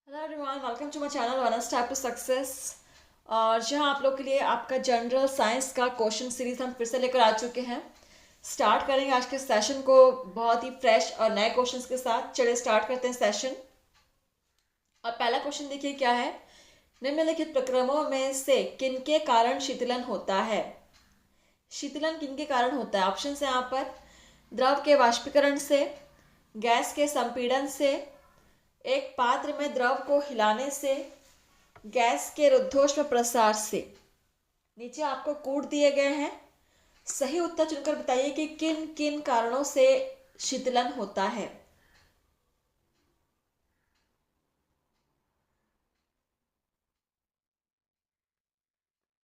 Hello everyone, welcome to my channel one step to success. और जहां आप लोग के लिए आपका जनरल साइंस का क्वेश्चन सीरीज हम फिर से लेकर आ चुके हैं। स्टार्ट करेंगे आज के सेशन को बहुत ही फ्रेश और नए क्वेश्चंस के साथ। चलिए स्टार्ट करते हैं सेशन। और पहला क्वेश्चन देखिए क्या है। निम्नलिखित प्रक्रमों में से किनके कारण शीतलन होता है? शीतलन किनके कारण होता है? ऑप्शन है यहाँ पर। द्रव के वाष्पीकरण से, गैस के संपीड़न से, एक पात्र में द्रव को हिलाने से, गैस के रुद्धोष्म प्रसार से। नीचे आपको कोड दिए गए हैं, सही उत्तर चुनकर बताइए कि किन किन कारणों से शीतलन होता है।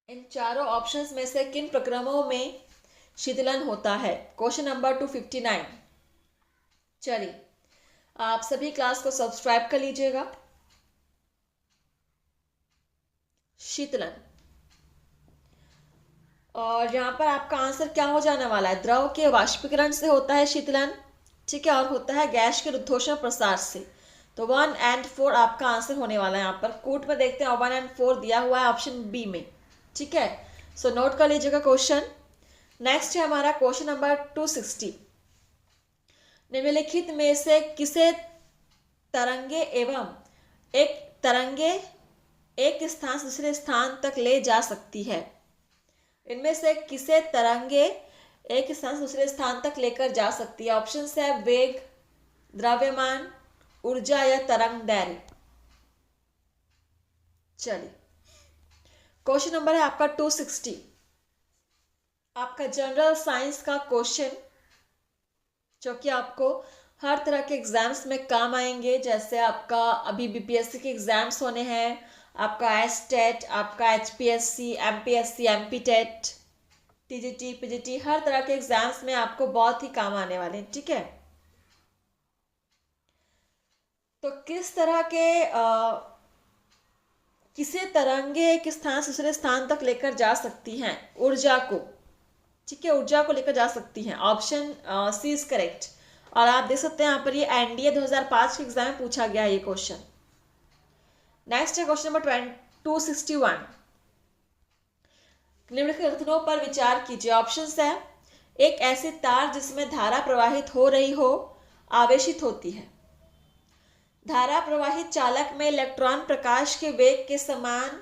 इन चारों ऑप्शंस में से किन प्रक्रमों में शीतलन होता है? Question number 259। चलिए आप सभी क्लास को सब्सक्राइब कर लीजिएगा। शीतलन, और यहाँ पर आपका आंसर क्या हो जाने वाला है? द्रव के वाष्पीकरण से होता है शीतलन, ठीक है, और होता है गैस के रुद्धोष्म प्रसार से। तो 1 और 4 आपका आंसर होने वाला है। यहाँ पर कोट में देखते हैं 1 और 4 दिया हुआ है ऑप्शन बी में, ठीक है। सो नोट कर लीजिएगा क्वेश्चन। नेक्स्ट है हमारा क्वेश्चन नंबर 260। निम्नलिखित में से किसे तरंगे एवं एक तरंगे एक स्थान से दूसरे स्थान तक ले जा सकती है? इनमें से किसे तरंगे एक स्थान से दूसरे स्थान तक लेकर जा सकती है? ऑप्शन है वेग, द्रव्यमान, ऊर्जा या तरंग दैर्घ्य। चलिए क्वेश्चन नंबर है आपका 260, आपका जनरल साइंस का क्वेश्चन, जो कि आपको हर तरह के एग्जाम्स में काम आएंगे। जैसे आपका अभी बीपीएससी के एग्जाम्स होने हैं, आपका एसटेट, आपका HPSC, MPSC, MPTET, TGT, PGT, हर तरह के एग्जाम्स में आपको बहुत ही काम आने वाले हैं, ठीक है। तो किस तरह के किसे तरंगे एक स्थान से दूसरे स्थान तक लेकर जा सकती हैं? ऊर्जा को, ठीक है, ऊर्जा को लेकर जा सकती हैं। Option C is correct. और आप देख सकते हैं यहाँ पर ये एनडीए 2005 के एग्जाम में पूछा गया ये क्वेश्चन। नेक्स्ट है क्वेश्चन नंबर 261। निम्नलिखित कथनों पर विचार कीजिए। ऑप्शन है एक ऐसी तार जिसमें धारा प्रवाहित हो रही हो आवेशित होती है। धारा प्रवाहित चालक में इलेक्ट्रॉन प्रकाश के वेग के समान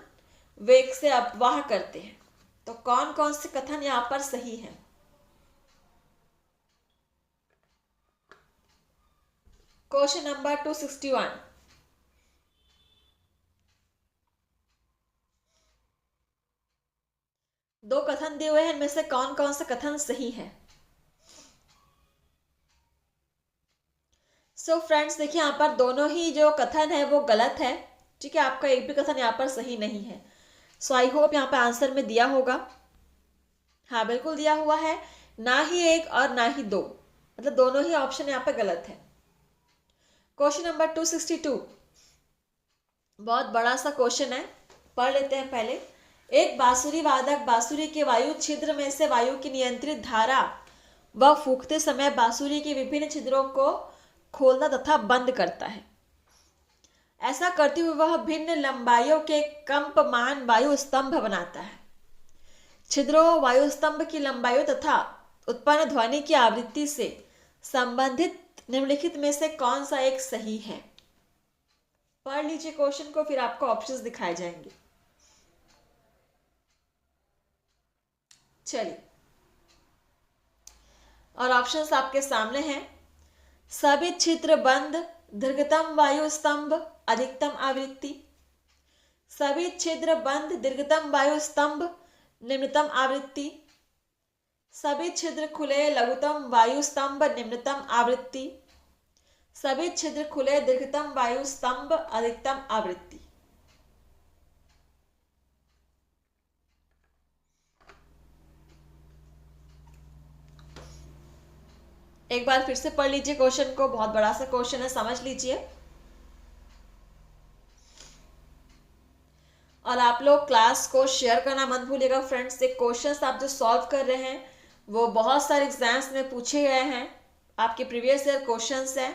वेग से अपवाह करते हैं। तो कौन कौन से कथन यहाँ पर सही हैं? Question number 261। दो कथन दिए हुए हैं, इनमें से कौन कौन से कथन सही है? सो फ्रेंड्स देखिए, यहाँ पर दोनों ही जो कथन है वो गलत है, ठीक है। आपका एक भी कथन यहाँ पर सही नहीं है। सो आई होप यहाँ पर आंसर में दिया होगा। हाँ बिल्कुल दिया हुआ है, ना ही एक और ना ही दो, मतलब दोनों ही ऑप्शन यहाँ पे गलत है। क्वेश्चन नंबर 262, बहुत बड़ा सा क्वेश्चन है, पढ़ लेते हैं पहले। एक बांसुरी वादक बांसुरी के वायु छिद्र में से वायु की नियंत्रित धारा व फूंकते समय बांसुरी के विभिन्न छिद्रों को खोलना तथा बंद करता है। ऐसा करते हुए वह भिन्न लंबाइयों के कंपमान वायु स्तंभ बनाता है। छिद्रों, वायु स्तंभ की लंबाइयों तथा उत्पन्न ध्वनि की आवृत्ति से संबंधित निम्नलिखित में से कौन सा एक सही है? पढ़ लीजिए क्वेश्चन को, फिर आपको ऑप्शंस दिखाए जाएंगे। चलिए, और ऑप्शंस आपके सामने हैं। सभी छिद्र बंद, दीर्घतम वायु स्तंभ, अधिकतम आवृत्ति। सभी छिद्र बंद, दीर्घतम वायु स्तंभ, निम्नतम आवृत्ति। सभी छिद्र खुले, लघुतम वायु स्तंभ, निम्नतम आवृत्ति। सभी छिद्र खुले, दीर्घतम वायु स्तंभ, अधिकतम आवृत्ति। एक बार फिर से पढ़ लीजिए क्वेश्चन को, बहुत बड़ा सा क्वेश्चन है, समझ लीजिए। और आप लोग क्लास को शेयर करना मत भूलिएगा फ्रेंड्स। ये क्वेश्चंस आप जो सॉल्व कर रहे हैं वो बहुत सारे एग्जाम्स में पूछे गए हैं, आपके प्रीवियस ईयर क्वेश्चंस हैं,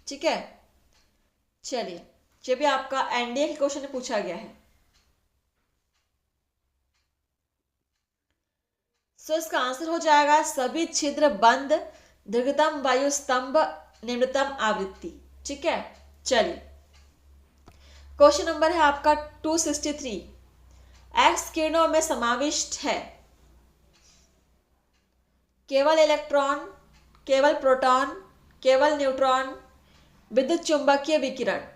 ठीक है। चलिए ये भी आपका एनडीए के क्वेश्चन में पूछा गया है। सो इसका आंसर हो जाएगा सभी छिद्र बंद, दीर्घतम वायु स्तंभ, निम्नतम आवृत्ति। ठीक है, चलिए क्वेश्चन नंबर है आपका 263। एक्स किरणों में समाविष्ट है केवल इलेक्ट्रॉन, केवल प्रोटॉन, केवल न्यूट्रॉन, विद्युत चुंबकीय विकिरण।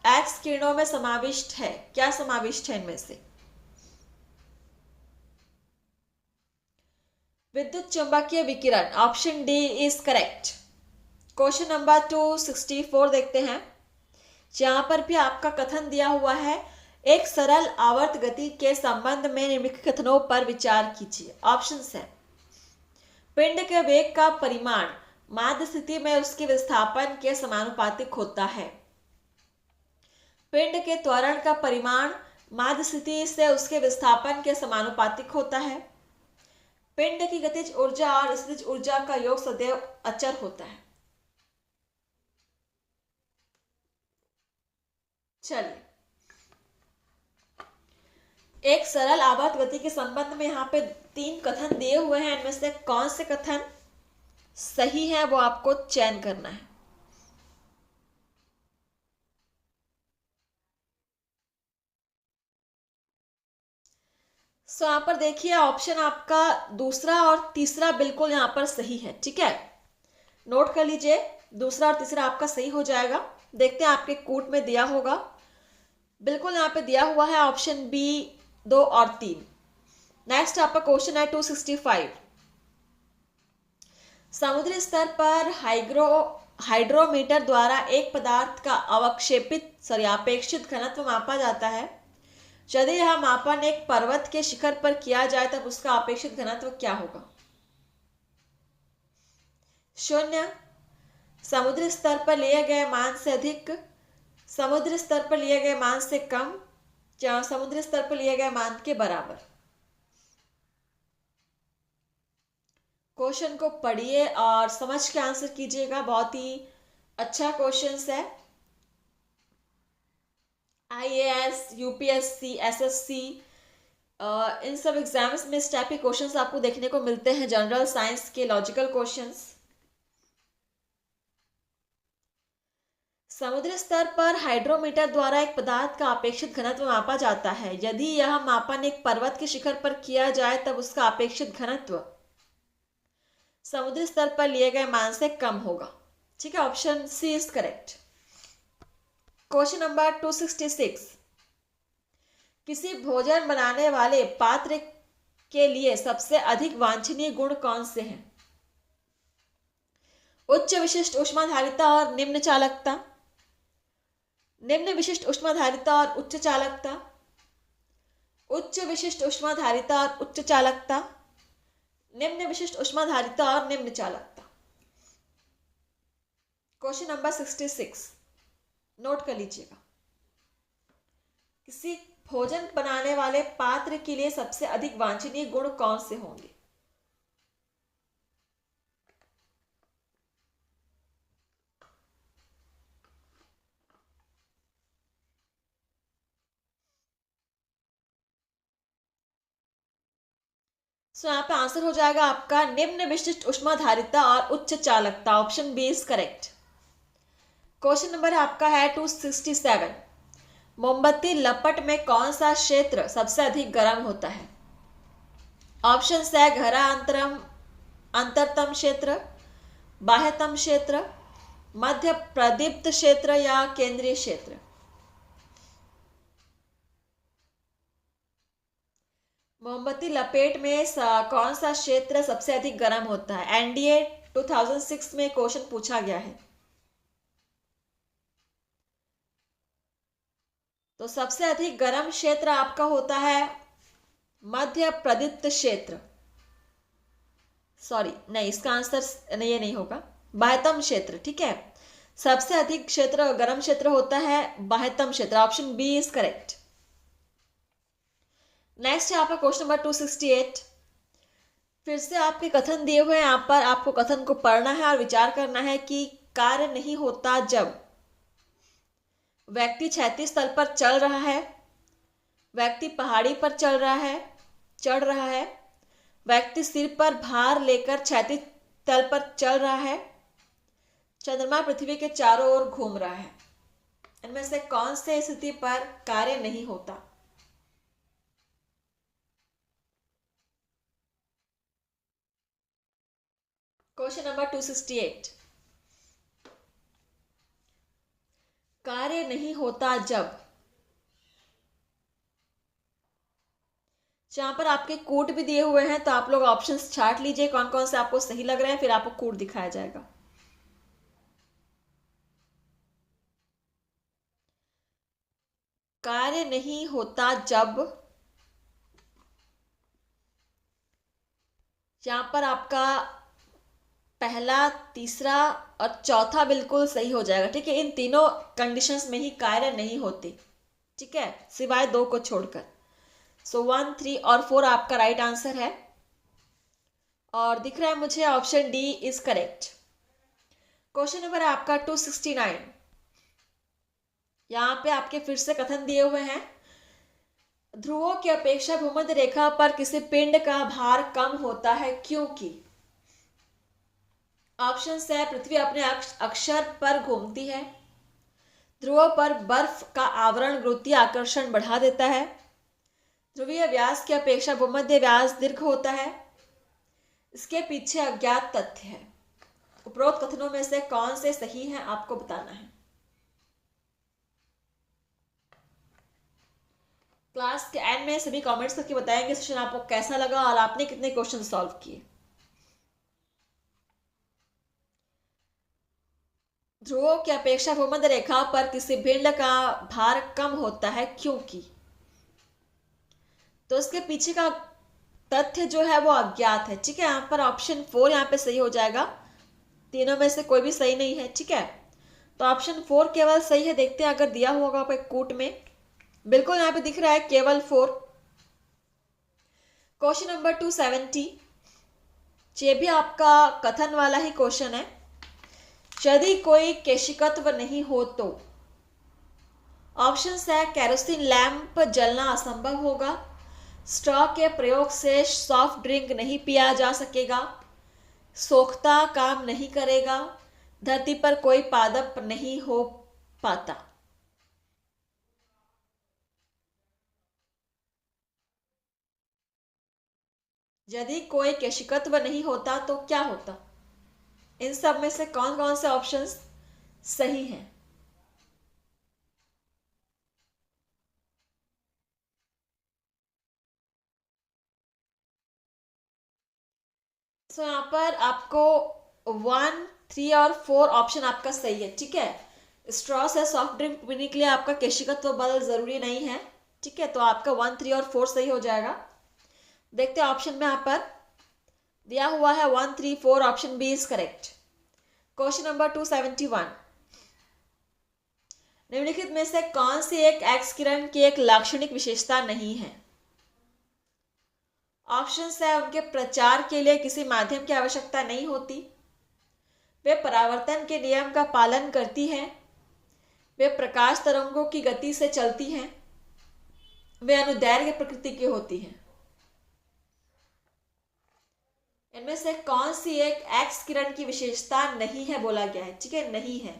एक्स किरणों में समाविष्ट है, क्या समाविष्ट है इनमें से? विद्युत चुंबकीय विकिरण, option D is correct. Question number 264 देखते हैं। जहां पर भी आपका कथन दिया हुआ है, एक सरल आवर्त गति के संबंध में निम्नलिखित कथनों पर विचार कीजिए। ऑप्शंस है, पिंड के वेग का परिमाण माध्य स्थिति में उसके विस्थापन के समानुपातिक होता है। पिंड के त्वरण का परिमाण माध्य स्थिति से उसके विस्थापन के समानुपातिक होता है। पिंड की गतिज ऊर्जा और स्थितिज ऊर्जा का योग सदैव अचर होता है। चलिए, एक सरल आवर्त गति के संबंध में यहाँ पे 3 कथन दिए हुए हैं। इनमें से कौन से कथन सही है वो आपको चयन करना है। सो यहाँ पर देखिए, ऑप्शन आपका दूसरा और तीसरा बिल्कुल यहाँ पर सही है। ठीक है, नोट कर लीजिए, दूसरा और तीसरा आपका सही हो जाएगा। देखते हैं आपके कूट में दिया होगा, बिल्कुल यहाँ पे दिया हुआ है ऑप्शन बी 2 और 3। नेक्स्ट आपका क्वेश्चन है 265। समुद्री स्तर पर हाइड्रोमीटर द्वारा एक पदार्थ का अपेक्षित घनत्व मापा जाता है। यदि यह मापन एक पर्वत के शिखर पर किया जाए तब उसका अपेक्षित घनत्व क्या होगा? 0, समुद्री स्तर पर लिए गए मान से अधिक, समुद्री स्तर पर लिए गए मान से कम, या समुद्री स्तर पर लिए गए मान के बराबर। क्वेश्चन को पढ़िए और समझ के आंसर कीजिएगा। बहुत ही अच्छा क्वेश्चन है। आईएएस, यूपीएससी, एसएससी, इन सब एग्जाम्स में इस टाइप के क्वेश्चंस आपको देखने को मिलते हैं। जनरल साइंस के लॉजिकल क्वेश्चंस। समुद्री स्तर पर हाइड्रोमीटर द्वारा एक पदार्थ का अपेक्षित घनत्व मापा जाता है। यदि यह मापन एक पर्वत के शिखर पर किया जाए तब उसका अपेक्षित घनत्व समुद्री स्तर पर लिए गए मान से कम होगा। ठीक है, option C is correct. Question number 266। किसी भोजन बनाने वाले पात्र के लिए सबसे अधिक वांछनीय गुण कौन से हैं? उच्च विशिष्ट ऊष्माधारिता और निम्न चालकता, निम्न विशिष्ट ऊष्माधारिता और उच्च चालकता, उच्च विशिष्ट ऊष्माधारिता और उच्च चालकता, निम्न विशिष्ट ऊष्माधारिता और निम्न चालकता। क्वेश्चन नंबर 66 नोट कर लीजिएगा। किसी भोजन बनाने वाले पात्र के लिए सबसे अधिक वांछनीय गुण कौन से होंगे? सो यहाँ पे आंसर हो जाएगा आपका निम्न विशिष्ट ऊष्माधारिता और उच्च चालकता। Option B is correct. Question number आपका है 267। मोमबत्ती लपट में कौन सा क्षेत्र सबसे अधिक गर्म होता है? ऑप्शन है गहरा अंतरतम क्षेत्र, बाह्यतम क्षेत्र, मध्य प्रदीप्त क्षेत्र या केंद्रीय क्षेत्र। मोमबत्ती लपेट में कौन सा क्षेत्र सबसे अधिक गर्म होता है? एनडीए 2006 में क्वेश्चन पूछा गया है। तो सबसे अधिक गर्म क्षेत्र आपका होता है मध्य प्रदीप्त क्षेत्र। सॉरी, नहीं, इसका आंसर नहीं, ये नहीं होगा, बाह्यतम क्षेत्र। ठीक है, सबसे अधिक क्षेत्र गर्म क्षेत्र होता है बाह्यतम क्षेत्र। Option B is correct. Next है आपका क्वेश्चन नंबर 268। फिर से आपके कथन दिए हुए हैं। यहाँ पर आपको कथन को पढ़ना है और विचार करना है कि कार्य नहीं होता जब व्यक्ति क्षैतिज तल पर चल रहा है, व्यक्ति पहाड़ी पर चढ़ रहा है, व्यक्ति सिर पर भार लेकर क्षैतिज तल पर चल रहा है, चंद्रमा पृथ्वी के चारों ओर घूम रहा है। इनमें से कौन से स्थिति पर कार्य नहीं होता? Question number 268। कार्य नहीं होता जब, जहां पर आपके कोड भी दिए हुए हैं तो आप लोग ऑप्शंस छाट लीजिए कौन कौन से आपको सही लग रहे हैं, फिर आपको कोड दिखाया जाएगा। कार्य नहीं होता जब, यहां पर आपका पहला, तीसरा और चौथा बिल्कुल सही हो जाएगा। ठीक है, इन तीनों कंडीशंस में ही कार्य नहीं होती। ठीक है, सिवाय दो को छोड़कर। सो 1, 3 और 4 आपका राइट आंसर है। और दिख रहा है मुझे option D is correct. Question number आपका 269। यहां पे आपके फिर से कथन दिए हुए हैं, ध्रुवों की अपेक्षा भूमध्य रेखा पर किसी पिंड का भार कम होता है क्योंकि। ऑप्शन है, पृथ्वी अपने अक्षर पर घूमती है, ध्रुवों पर बर्फ का आवरण गुरुत्वीय आकर्षण बढ़ा देता है, ध्रुवीय व्यास की अपेक्षा भूमध्य व्यास दीर्घ होता है, इसके पीछे अज्ञात तथ्य है। उपरोक्त कथनों में से कौन से सही हैं आपको बताना है। क्लास के एंड में सभी कमेंट्स करके बताएंगे सेशन आपको कैसा लगा और आपने कितने क्वेश्चन सॉल्व किए। ध्रुवों की अपेक्षा भूमध्य रेखा पर किसी भिंड का भार कम होता है क्योंकि, तो इसके पीछे का तथ्य जो है वो अज्ञात है। ठीक है, यहाँ पर ऑप्शन 4 यहाँ पे सही हो जाएगा, तीनों में से कोई भी सही नहीं है। ठीक है, तो ऑप्शन 4 केवल सही है। देखते हैं अगर दिया होगा आपको कूट में, बिल्कुल यहाँ पे दिख रहा है केवल 4। क्वेश्चन नंबर 270, ये भी आपका कथन वाला ही क्वेश्चन है। यदि कोई केशिकत्व नहीं हो तो। ऑप्शन है, केरोसिन लैंप जलना असंभव होगा, स्ट्रॉ के प्रयोग से सॉफ्ट ड्रिंक नहीं पिया जा सकेगा, सोखता काम नहीं करेगा, धरती पर कोई पादप नहीं हो पाता। यदि कोई केशिकत्व नहीं होता तो क्या होता? इन सब में से कौन कौन से ऑप्शंस सही हैं? यहां पर आपको 1, 3 और 4 ऑप्शन आपका सही है। ठीक है, स्ट्रॉ से सॉफ्ट ड्रिंक पीने के लिए आपका केशिकत्व बल जरूरी नहीं है। ठीक है, तो आपका 1, 3 और 4 सही हो जाएगा। देखते हैं ऑप्शन में यहाँ पर दिया हुआ है 1, 3, 4, option B is correct. Question number 271, निम्नलिखित में से कौन सी एक एक्स किरण की एक लाक्षणिक विशेषता नहीं है? ऑप्शन है, उनके प्रचार के लिए किसी माध्यम की आवश्यकता नहीं होती, वे परावर्तन के नियम का पालन करती हैं, वे प्रकाश तरंगों की गति से चलती हैं, वे अनुदैर्घ्य प्रकृति की होती हैं। इनमें से कौन सी एक एक्स किरण की विशेषता नहीं है बोला गया है? ठीक है, नहीं है।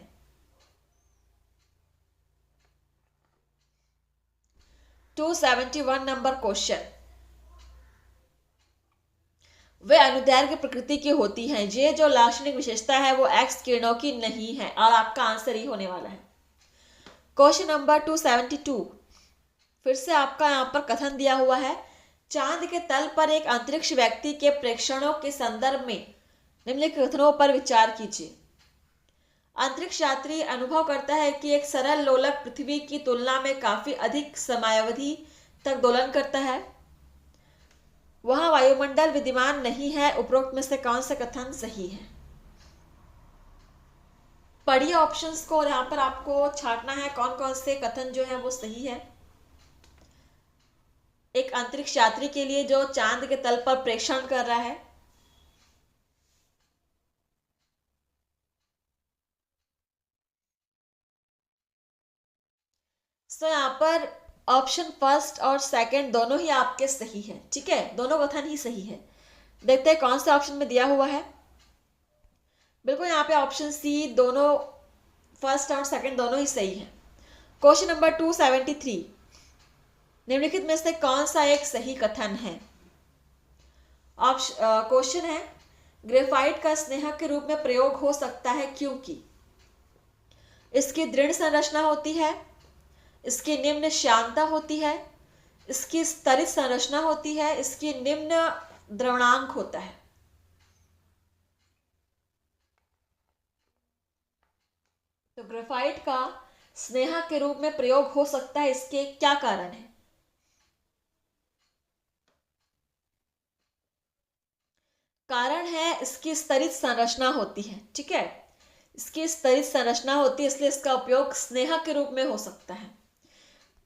टू 271 नंबर क्वेश्चन, वे अनुदैर्घ्य प्रकृति की होती हैं। ये जो लाक्षणिक विशेषता है वो एक्स किरणों की नहीं है और आपका आंसर ही होने वाला है। क्वेश्चन नंबर 272, फिर से आपका यहां पर कथन दिया हुआ है, चांद के तल पर एक अंतरिक्ष व्यक्ति के प्रेक्षणों के संदर्भ में निम्नलिखित कथनों पर विचार कीजिए। अंतरिक्ष यात्री अनुभव करता है कि एक सरल लोलक पृथ्वी की तुलना में काफी अधिक समयावधि तक दोलन करता है, वहां वायुमंडल विद्यमान नहीं है। उपरोक्त में से कौन सा कथन सही है? पढ़िए ऑप्शंस को और यहां पर आपको छांटना है कौन कौन से कथन जो है वो सही है। एक अंतरिक्ष यात्री के लिए जो चांद के तल पर प्रेक्षण कर रहा है, सो यहाँ पर ऑप्शन फर्स्ट और सेकंड दोनों ही आपके सही है, ठीक है, दोनों कथन ही सही है। देखते हैं कौन से ऑप्शन में दिया हुआ है। बिल्कुल यहाँ पे ऑप्शन सी, दोनों फर्स्ट और सेकंड दोनों ही सही है। क्वेश्चन नंबर 273, निम्नलिखित में से कौन सा एक सही कथन है। क्वेश्चन है, ग्रेफाइट का स्नेहक के रूप में प्रयोग हो सकता है क्योंकि इसकी दृढ़ संरचना होती है, इसकी निम्न श्यानता होती है, इसकी स्तरित संरचना होती है, इसकी निम्न द्रवणांक होता है। तो ग्रेफाइट का स्नेहक के रूप में प्रयोग हो सकता है, इसके क्या कारण है। कारण है इसकी स्तरित संरचना होती है, ठीक है, इसकी स्तरित संरचना होती है, इसलिए इसका उपयोग स्नेहक के रूप में हो सकता है।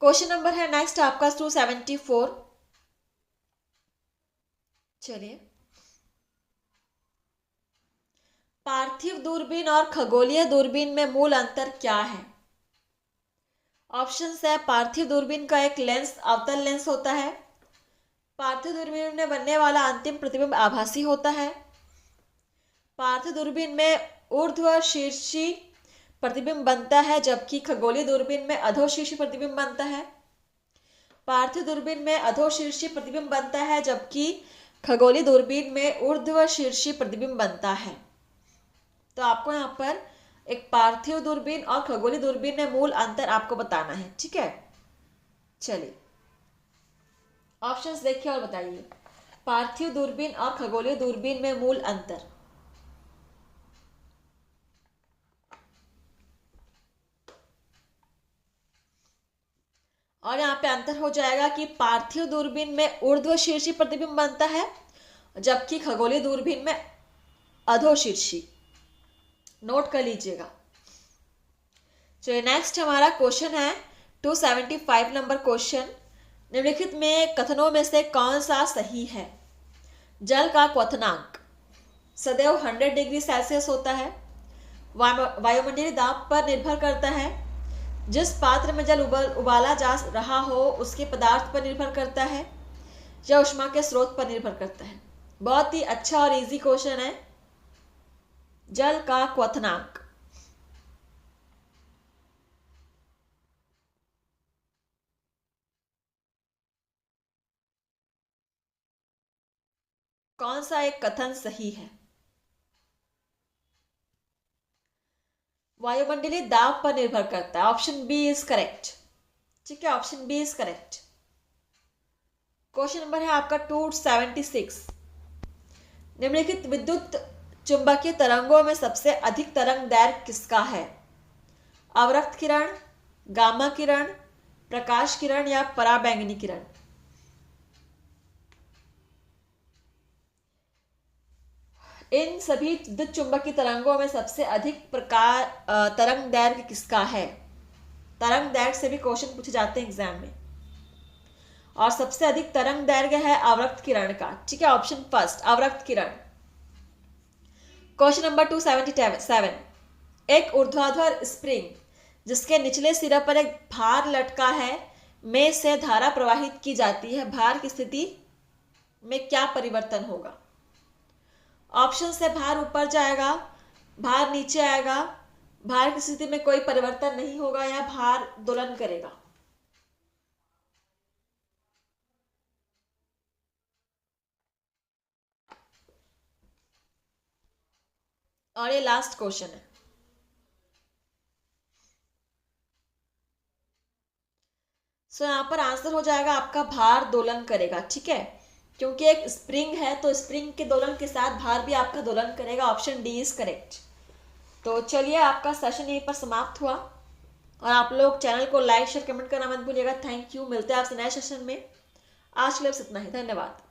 क्वेश्चन नंबर है नेक्स्ट आपका 274। चलिए, पार्थिव दूरबीन और खगोलीय दूरबीन में मूल अंतर क्या है। ऑप्शन है, पार्थिव दूरबीन का एक लेंस अवतल लेंस होता है, पार्थिव दूरबीन में बनने वाला अंतिम प्रतिबिंब आभासी होता है, पार्थिव दूरबीन में ऊर्ध्वशीर्षी प्रतिबिंब बनता है जबकि खगोलीय दूरबीन में अधोशीर्षी प्रतिबिंब बनता है, पार्थिव दूरबीन में अधोशीर्षी प्रतिबिंब बनता है जबकि खगोलीय दूरबीन में ऊर्ध्वशीर्षी प्रतिबिंब बनता है। तो आपको यहाँ पर एक पार्थिव दूरबीन और खगोलीय दूरबीन में मूल अंतर आपको बताना है, ठीक है। चलिए ऑप्शंस देखिए और बताइए, पार्थिव दूरबीन और खगोलीय दूरबीन में मूल अंतर। और यहाँ पे अंतर हो जाएगा कि पार्थिव दूरबीन में ऊर्ध्वशीर्षी प्रतिबिंब बनता है जबकि खगोलीय दूरबीन में अधोशीर्षी। नोट कर लीजिएगा। चलिए नेक्स्ट हमारा क्वेश्चन है 275 नंबर क्वेश्चन, निम्नलिखित में कथनों में से कौन सा सही है। जल का क्वथनांक सदैव 100 डिग्री सेल्सियस होता है, वायुमंडलीय दाब पर निर्भर करता है, जिस पात्र में जल उबाला जा रहा हो उसके पदार्थ पर निर्भर करता है, या ऊष्मा के स्रोत पर निर्भर करता है। बहुत ही अच्छा और इजी क्वेश्चन है। जल का क्वथनांक कौन सा एक कथन सही है। वायुमंडलीय दाब पर निर्भर करता है, ऑप्शन बी इज करेक्ट, ठीक है, option B is correct. Question number है आपका 276, निम्नलिखित विद्युत चुंबकीय तरंगों में सबसे अधिक तरंग दैर्घ्य किसका है। अवरक्त किरण, गामा किरण, प्रकाश किरण या पराबैंगनी किरण। इन सभी विद्युत चुंबकीय तरंगों में सबसे अधिक तरंग दैर्घ्य किसका है। तरंग दैर्घ्य से भी क्वेश्चन पूछे जाते हैं एग्जाम में, और सबसे अधिक तरंग दैर्घ्य है अवरक्त किरण का, ठीक है, ऑप्शन फर्स्ट अवरक्त किरण। क्वेश्चन नंबर 277, एक ऊर्ध्वाधर स्प्रिंग जिसके निचले सिरे पर एक भार लटका है में से धारा प्रवाहित की जाती है, भार की स्थिति में क्या परिवर्तन होगा। ऑप्शन से भार ऊपर जाएगा, भार नीचे आएगा, भार की स्थिति में कोई परिवर्तन नहीं होगा, या भार दोलन करेगा। और ये लास्ट क्वेश्चन है। सो यहाँ पर आंसर हो जाएगा आपका भार दोलन करेगा, ठीक है, क्योंकि एक स्प्रिंग है तो स्प्रिंग के दोलन के साथ भार भी आपका दोलन करेगा, ऑप्शन डी इज करेक्ट। तो चलिए आपका सेशन यहीं पर समाप्त हुआ, और आप लोग चैनल को लाइक शेयर कमेंट करना मत भूलिएगा। थैंक यू, मिलते हैं आपसे नए सेशन में। आज के लिए बस इतना ही, धन्यवाद।